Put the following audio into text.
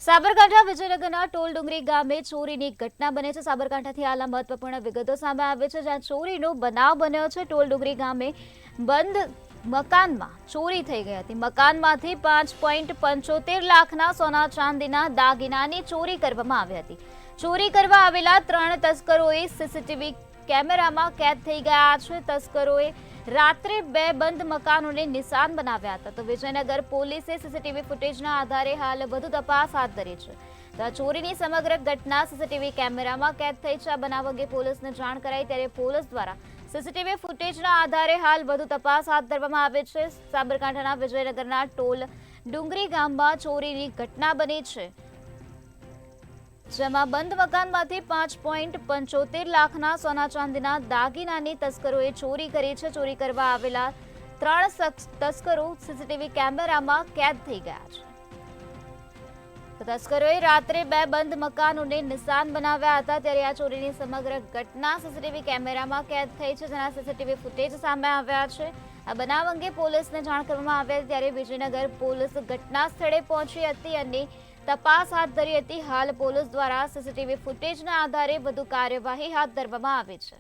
સાબરકાંઠા વિજયનગરના ટોલડુંગરી ગામે ચોરીની ઘટના બને છે। સાબરકાંઠાથી હાલ મહત્વપૂર્ણ વિગતો સામે આવે છે, જ્યાં ચોરીનો બનાવ બન્યો છે। ટોલડુંગરી ગામે બંધ મકાનમાં ચોરી થઈ ગઈ હતી। મકાનમાંથી 5.75 લાખના સોના ચાંદીના દાગીનાની ચોરી કરવામાં આવી હતી। ચોરી કરવા આવેલા 3 તસ્કરોએ સીસીટીવી કેમેરામાં કેદ થઈ ગયા છે। તસ્કરોએ રાત્રે 2 બંધ મકાનોને નિશાન બનાવ્યા હતા। તો વિજયનગર પોલીસે સીસીટીવી ફૂટેજના આધારે હાલ વધુ તપાસ હાથ ધરી છે। તો ચોરીની સમગ્ર ઘટના સીસીટીવી કેમેરામાં કેદ થઈ છે। આ બનાવ અંગે પોલીસને જાણ કરાઈ ત્યારે પોલીસ દ્વારા સીસીટીવી ફૂટેજના આધારે હાલ વધુ તપાસ હાથ ધરવામાં આવે છે। સાબરકાંઠાના વિજયનગરના ટોલ ડુંગરી ગામમાં ચોરીની ઘટના બની છે, જેમાં બંધ મકાનમાંથી 5.75 લાખના સોના ચાંદીના દાગીનાની તસ્કરોએ ચોરી કરી છે। ચોરી કરવા આવેલા 3 તસ્કરો સીસીટીવી કેમેરામાં કેદ થઈ ગયા છે। તસ્કરોએ રાત્રે 2 બંધ મકાનોને નિશાન બનાવ્યા હતા, ત્યારે આ ચોરીની સમગ્ર ઘટના સીસીટીવી કેમેરામાં કેદ થઈ છે, જેના સીસીટીવી ફૂટેજ સામે આવ્યા છે। આ બનાવ અંગે પોલીસને જાણ કરવામાં આવી ત્યારે વિજયનગર પોલીસ ઘટના સ્થળે પહોંચી હતી અને તપાસ હાથ ધરી હતી। હાલ પોલીસ દ્વારા સીસીટીવી ફૂટેજના આધારે વધુ કાર્યવાહી હાથ ધરવામાં આવી છે।